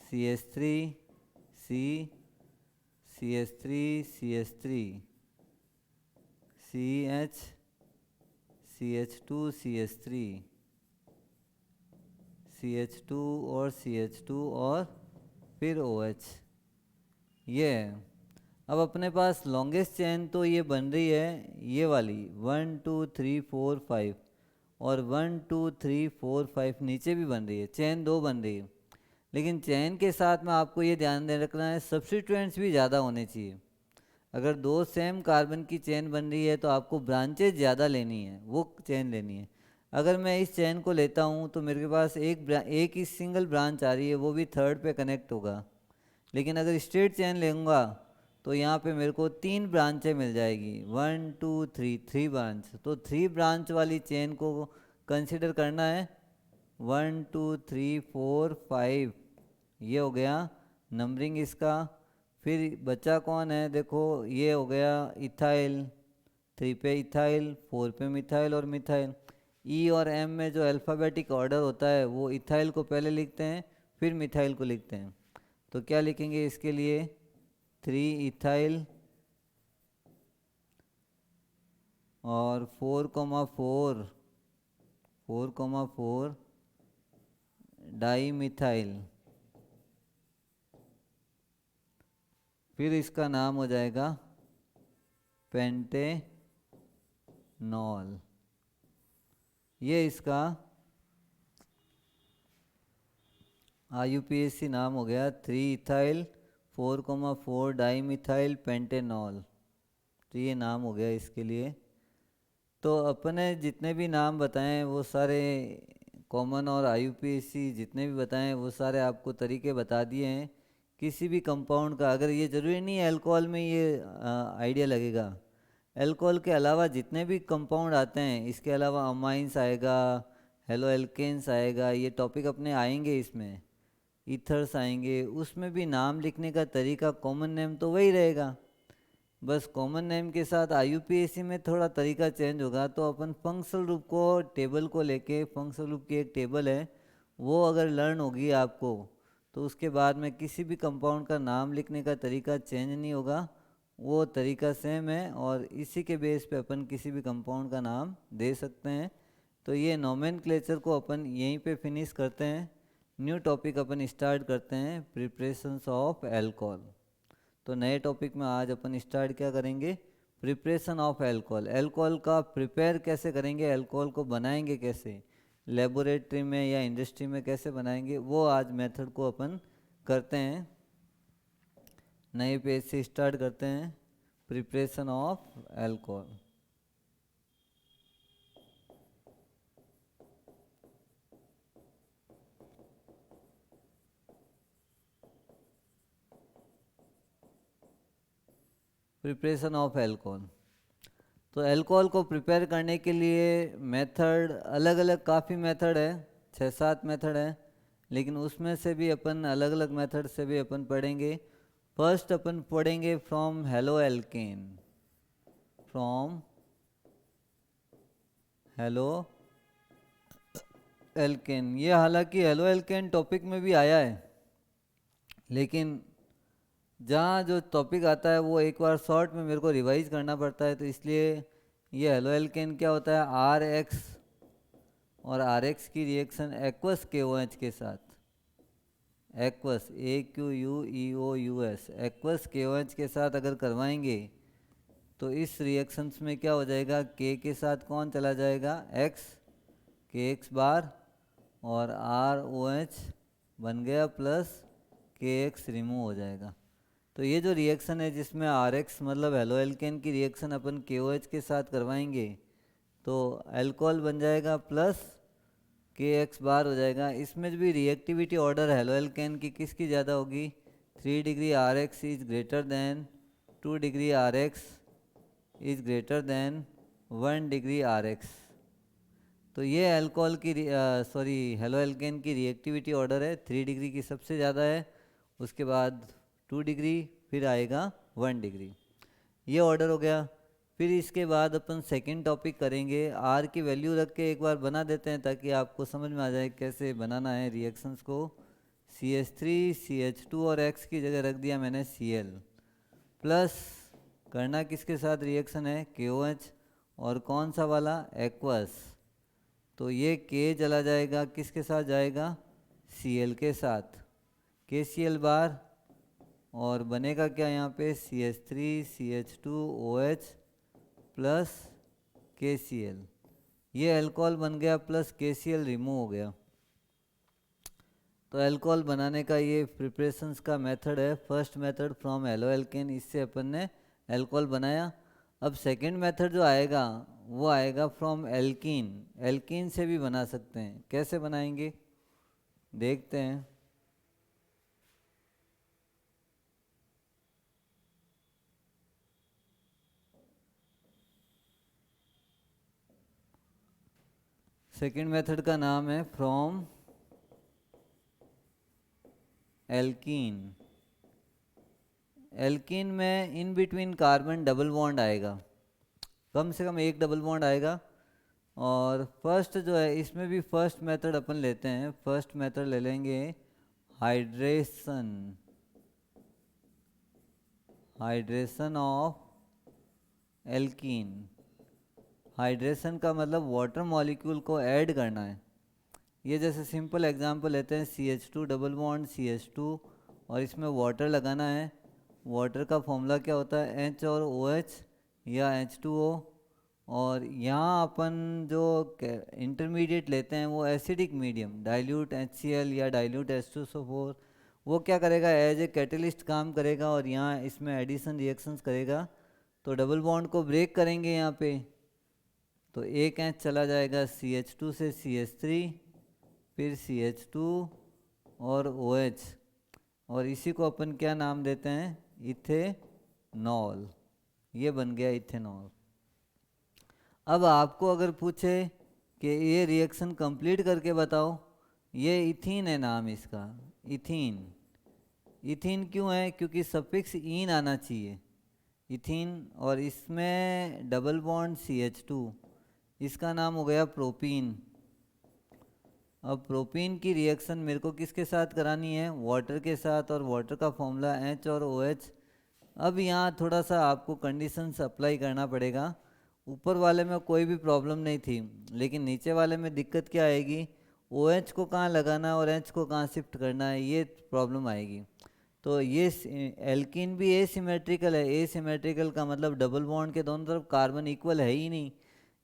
CH3 C CH3 CH3 CH CH2 CH3 CH2 और CH2 और फिर OH, ये है। अब अपने पास लॉन्गेस्ट चेन तो ये बन रही है, ये वाली 1 2 3 4 5, और 1 2 3 4 5 नीचे भी बन रही है, चेन दो बन रही है। लेकिन चेन के साथ में आपको ये ध्यान दे रखना है सब्स्टिट्यूएंट्स भी ज़्यादा होने चाहिए। अगर दो सेम कार्बन की चेन बन रही है तो आपको ब्रांचेज ज़्यादा लेनी है, वो चेन लेनी है। अगर मैं इस चेन को लेता हूँ तो मेरे पास एक ही सिंगल ब्रांच आ रही है, वो भी थर्ड पे कनेक्ट होगा। लेकिन अगर स्ट्रेट चेन लूँगा तो यहाँ पे मेरे को 3 ब्रांचें मिल जाएगी, 1 2 3 ब्रांच, तो 3 ब्रांच वाली चेन को कंसिडर करना है। 1 2 3 4 5, ये हो गया नंबरिंग इसका। फिर बचा कौन है, देखो ये हो गया इथाइल, 3 पे इथाइल, 4 पे मिथाइल और मिथाइल। ई और एम में जो अल्फ़ाबेटिक ऑर्डर होता है वो इथाइल को पहले लिखते हैं फिर मिथाइल को लिखते हैं, तो क्या लिखेंगे इसके लिए 3 इथाइल और 4,4 डाई मिथाइल, फिर इसका नाम हो जाएगा पेंटेनॉल। ये इसका IUPAC नाम हो गया 3 इथाइल 4,4 डाई मिथाइल पेंटेनॉल, तो ये नाम हो गया इसके लिए। तो अपने जितने भी नाम बताएं वो सारे कॉमन, और IUPAC जितने भी बताएं वो सारे आपको तरीके बता दिए हैं किसी भी कंपाउंड का। अगर ये ज़रूरी नहीं है अल्कोहल में ये आइडिया लगेगा, अल्कोहल के अलावा जितने भी कंपाउंड आते हैं, इसके अलावा अमाइंस आएगा, हेलो एल्केन्स आएगा, ये टॉपिक अपने आएंगे, इसमें ईथर्स आएंगे, उसमें भी नाम लिखने का तरीका कॉमन नेम तो वही रहेगा, बस कॉमन नेम के साथ IUPAC में थोड़ा तरीका चेंज होगा। तो अपन फंक्शनल ग्रुप को टेबल को लेके, फंक्शनल ग्रुप की एक टेबल है वो अगर लर्न होगी आपको, तो उसके बाद में किसी भी कंपाउंड का नाम लिखने का तरीका चेंज नहीं होगा, वो तरीका सेम है, और इसी के बेस पे अपन किसी भी कंपाउंड का नाम दे सकते हैं। तो ये नोमेनक्लेचर को अपन यहीं पे फिनिश करते हैं। न्यू टॉपिक अपन स्टार्ट करते हैं, प्रिपरेशंस ऑफ अल्कोहल। तो नए टॉपिक में आज अपन स्टार्ट क्या करेंगे, प्रिपरेशन ऑफ अल्कोहल। अल्कोहल का प्रिपेयर कैसे करेंगे, अल्कोहल को बनाएंगे कैसे, लेबोरेटरी में या इंडस्ट्री में कैसे बनाएंगे, वो आज मेथड को अपन करते हैं। नए पेज से स्टार्ट करते हैं, preparation of alcohol. Preparation of alcohol. तो अल्कोहल को प्रिपेयर करने के लिए मेथड अलग अलग, काफ़ी मेथड है, 6-7 मेथड है, लेकिन उसमें से भी अपन अलग अलग मेथड से भी अपन पढ़ेंगे। फर्स्ट अपन पढ़ेंगे from halo alkane, from halo alkane. ये हालांकि हेलो एल्केन टॉपिक में भी आया है, लेकिन जहाँ जो टॉपिक आता है वो एक बार शॉर्ट में मेरे को रिवाइज करना पड़ता है, तो इसलिए ये हेलो एल्केन क्या होता है, आर एक्स और आर एक्स की रिएक्शन एक्वस के ओ एच के साथ, एक्वस ए क्यू यू ई ओ यू एस, एक्वस के ओ एच के साथ अगर करवाएंगे तो इस रिएक्शंस में क्या हो जाएगा, के साथ कौन चला जाएगा, एक्स, के एक्स बार, और आर ओ एच बन गया प्लस के एक्स रिमूव हो जाएगा। तो ये जो रिएक्शन है जिसमें आर एक्स मतलब हेलो एल्केन की रिएक्शन अपन के ओ एच के साथ करवाएंगे तो अल्कोहल बन जाएगा प्लस के एक्स बार हो जाएगा। इसमें भी रिएक्टिविटी ऑर्डर हेलो एल्केन की किसकी ज़्यादा होगी, 3 degree R X is greater than 2 degree R X is greater than 1 degree R X. तो ये अल्कोहल की हेलो एल्केन की रिएक्टिविटी ऑर्डर है, 3 डिग्री की सबसे ज़्यादा है, उसके बाद 2 डिग्री, फिर आएगा 1 डिग्री। ये ऑर्डर हो गया। फिर इसके बाद अपन सेकंड टॉपिक करेंगे, आर की वैल्यू रख के एक बार बना देते हैं ताकि आपको समझ में आ जाए कैसे बनाना है रिएक्शंस को। CH3 CH2 और X की जगह रख दिया मैंने Cl, प्लस करना किसके साथ रिएक्शन है, KOH, और कौन सा वाला, एक्वस। तो ये K चला जाएगा, किसके साथ जाएगा, Cl के साथ, KCl बार, और बनेगा क्या यहाँ पे, CH3 CH2OH प्लस KCl। ये अल्कोहल बन गया प्लस KCl रिमूव हो गया। तो अल्कोहल बनाने का ये प्रिपरेशंस का मेथड है। First method from halo alkane, इससे अपन ने अल्कोहल बनाया। अब सेकंड मेथड जो आएगा वो आएगा फ्रॉम एल्कीन। एल्कीन से भी बना सकते हैं, कैसे बनाएंगे देखते हैं। सेकेंड मेथड का नाम है फ्रॉम एल्कीन। एल्कीन में in between carbon double bond आएगा, कम से कम एक डबल बॉन्ड आएगा। और फर्स्ट जो है इसमें भी फर्स्ट मेथड अपन लेते हैं, फर्स्ट मेथड ले लेंगे hydration, hydration of alkene. Hydration का मतलब वाटर मॉलिक्यूल को ऐड करना है। ये जैसे सिंपल एग्जांपल लेते हैं, CH2 डबल बॉन्ड CH2 और इसमें वाटर लगाना है। वाटर का फॉर्मूला क्या होता है, H और OH या H2O। और यहाँ अपन जो इंटरमीडिएट लेते हैं वो एसिडिक मीडियम, डाइल्यूट HCl या डाइल्यूट H2SO4, वो क्या करेगा, एज ए कैटलिस्ट काम करेगा और यहाँ इसमें एडिशन रिएक्शंस करेगा। तो डबल बॉन्ड को ब्रेक करेंगे यहाँ पे, तो एक H चला जाएगा CH2 से CH3, फिर CH2 और OH, और इसी को अपन क्या नाम देते हैं, इथेनॉल। ये बन गया इथेनॉल। अब आपको अगर पूछे कि ये रिएक्शन कंप्लीट करके बताओ, ये इथीन है नाम इसका, इथीन। इथीन क्यों है, क्योंकि सफिक्स ईन आना चाहिए, इथीन। और इसमें डबल बॉन्ड CH2, इसका नाम हो गया प्रोपीन। अब प्रोपीन की रिएक्शन मेरे को किसके साथ करानी है, वाटर के साथ, और वाटर का फॉर्मूला H और OH। अब यहाँ थोड़ा सा आपको कंडीशंस अप्लाई करना पड़ेगा। ऊपर वाले में कोई भी प्रॉब्लम नहीं थी, लेकिन नीचे वाले में दिक्कत क्या आएगी, OH को कहाँ लगाना है और H को कहाँ शिफ्ट करना है, ये प्रॉब्लम आएगी। तो ये एल्कीन भी एसिमेट्रिकल है। एसिमेट्रिकल का मतलब डबल बॉन्ड के दोनों तरफ कार्बन इक्वल है ही नहीं।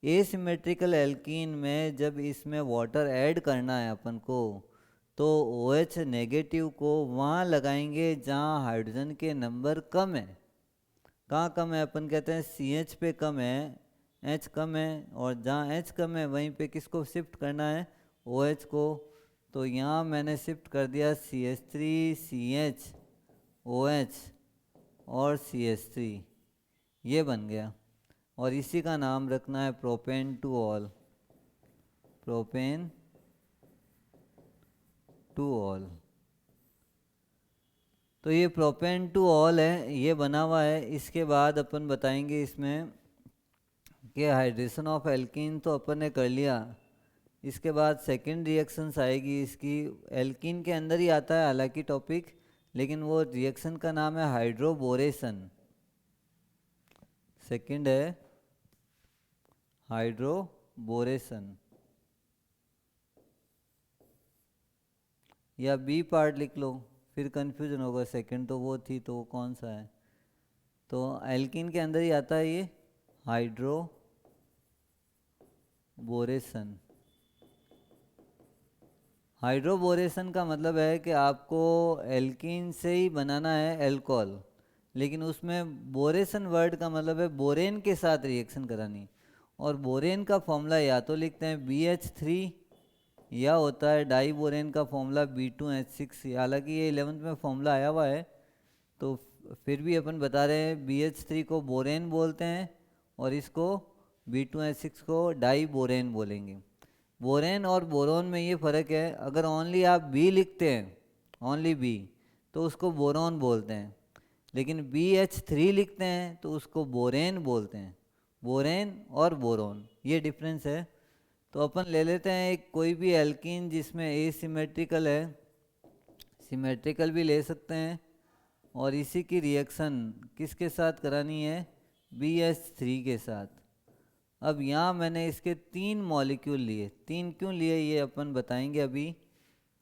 एसिमेट्रिकल एल्कीन में जब इसमें वाटर ऐड करना है अपन को, तो OH नेगेटिव को वहाँ लगाएंगे जहाँ हाइड्रोजन के नंबर कम है। कहाँ कम है, अपन कहते हैं CH पे कम है, H कम है, और जहाँ H कम है वहीं पे किसको शिफ्ट करना है, OH को। तो यहाँ मैंने शिफ्ट कर दिया CH3 CH OH और CH3, ये बन गया। और इसी का नाम रखना है propane two all, propane two all. तो ये प्रोपेन टू ऑल है, ये बना हुआ है। इसके बाद अपन बताएंगे इसमें कि हाइड्रेशन ऑफ एल्कीन तो अपन ने कर लिया। इसके बाद सेकंड रिएक्शंस आएगी इसकी। एल्कीन के अंदर ही आता है हालांकि टॉपिक, लेकिन वो रिएक्शन का नाम है हाइड्रोबोरेशन। सेकंड है हाइड्रोबोरेशन, या बी पार्ट लिख लो, फिर कंफ्यूजन होगा। सेकंड तो वो थी, तो वो कौन सा है। तो एल्कीन के अंदर ही आता है ये हाइड्रोबोरेशन। हाइड्रोबोरेशन का मतलब है कि आपको एल्कीन से ही बनाना है एल्कोहल, लेकिन उसमें बोरेशन वर्ड का मतलब है बोरेन के साथ रिएक्शन करानी। और बोरेन का फॉर्मूला या तो लिखते हैं BH3, या होता है डाई बोरेन का फॉर्मूला B2H6। हालांकि ये 11th में फॉर्मूला आया हुआ है, तो फिर भी अपन बता रहे हैं BH3 को बोरेन बोलते हैं और इसको B2H6 को डाई बोरेन बोलेंगे। बोरेन और बोरोन में ये फ़र्क है, अगर ओनली आप बी लिखते हैं, ओनली बी, तो उसको बोरोन बोलते हैं। लेकिन BH3 लिखते हैं तो उसको बोरेन बोलते हैं। बोरेन और बोरोन, ये डिफरेंस है। तो अपन ले लेते हैं एक कोई भी एल्कीन जिसमें एसिमेट्रिकल है, सिमेट्रिकल भी ले सकते हैं, और इसी की रिएक्शन किसके साथ करानी है, BH3 के साथ। अब यहाँ मैंने इसके 3 मॉलिक्यूल लिए। 3 क्यों लिए ये अपन बताएंगे अभी,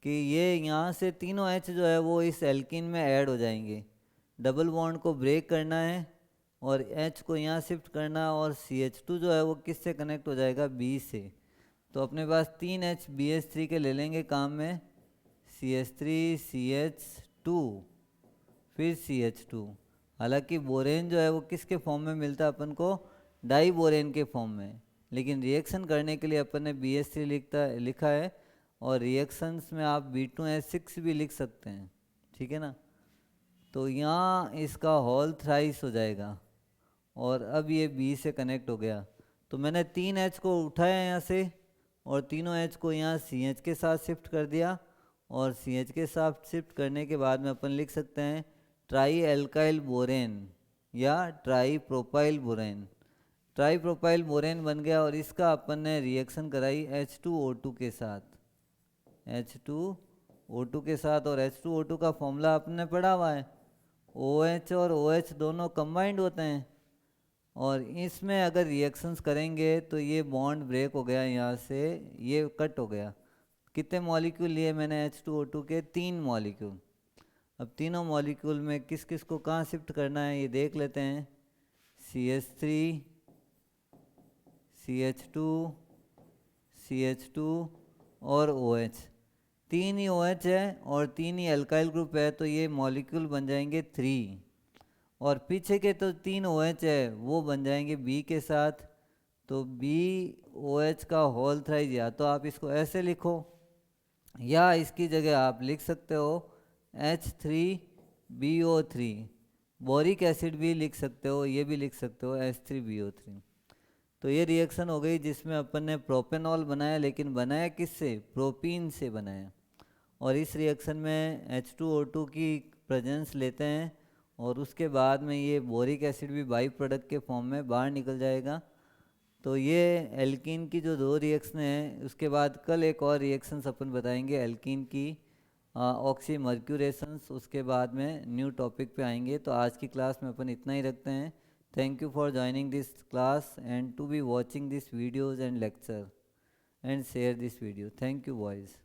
कि ये यहाँ से तीनों H जो है वो इस एल्कीन में ऐड हो जाएंगे। डबल बॉन्ड को ब्रेक करना है और H को यहाँ शिफ्ट करना है, और CH2 जो है वो किससे कनेक्ट हो जाएगा, B से। तो अपने पास 3H BH3 के ले लेंगे काम में, CH3 CH2 फिर CH2। हालांकि बोरेन जो है वो किसके फॉर्म में मिलता है अपन को, डाई बोरेन के फॉर्म में, लेकिन रिएक्शन करने के लिए अपन ने BH3 लिखा है। और रिएक्शंस में आप B2H6 भी लिख सकते हैं, ठीक है ना। तो यहाँ इसका होल थ्राइस हो जाएगा, और अब ये B से कनेक्ट हो गया। तो मैंने 3H को उठाया यहाँ से, और तीनों H को यहाँ CH के साथ शिफ्ट कर दिया। और CH के साथ शिफ्ट करने के बाद में अपन लिख सकते हैं ट्राई एल्काइल बोरेन या try propyl borane. Try propyl borane बन गया, और इसका अपन ने रिएक्शन कराई H2O2 के साथ, H2O2 के साथ। और H2O2 का फॉर्मूला आपने पढ़ा हुआ है, OH और OH दोनों कंबाइंड होते हैं। और इसमें अगर रिएक्शंस करेंगे तो ये बॉन्ड ब्रेक हो गया, यहाँ से ये कट हो गया। कितने मॉलिक्यूल लिए मैंने H2O2 के, 3 मॉलिक्यूल। अब तीनों मॉलिक्यूल में किस किस को कहाँ शिफ्ट करना है ये देख लेते हैं। CH3 CH2 CH2 और OH, 3 ही OH है और 3 ही अल्काइल ग्रुप है, तो ये मॉलिक्यूल बन जाएंगे 3। और पीछे के तो 3 OH है वो बन जाएंगे B के साथ। तो BOH का होल थ्राइस, या तो आप इसको ऐसे लिखो, या इसकी जगह आप लिख सकते हो H3BO3। बोरिक एसिड भी लिख सकते हो, ये भी लिख सकते हो H3BO3। तो ये रिएक्शन हो गई जिसमें अपन ने प्रोपेनॉल बनाया, लेकिन बनाया किससे, प्रोपीन से बनाया। और इस रिएक्शन में H2O2 की प्रेजेंस लेते हैं, और उसके बाद में ये बोरिक एसिड भी बाई प्रोडक्ट के फॉर्म में बाहर निकल जाएगा। तो ये एल्कीन की जो 2 रिएक्शन हैं, उसके बाद कल एक और रिएक्शंस अपन बताएंगे एल्कीन की, ऑक्सी मर्क्यूरेशंस। उसके बाद में न्यू टॉपिक पे आएंगे। तो आज की क्लास में अपन इतना ही रखते हैं। Thank you for joining this class and to be watching this videos and lecture. and share this video. Thank you boys.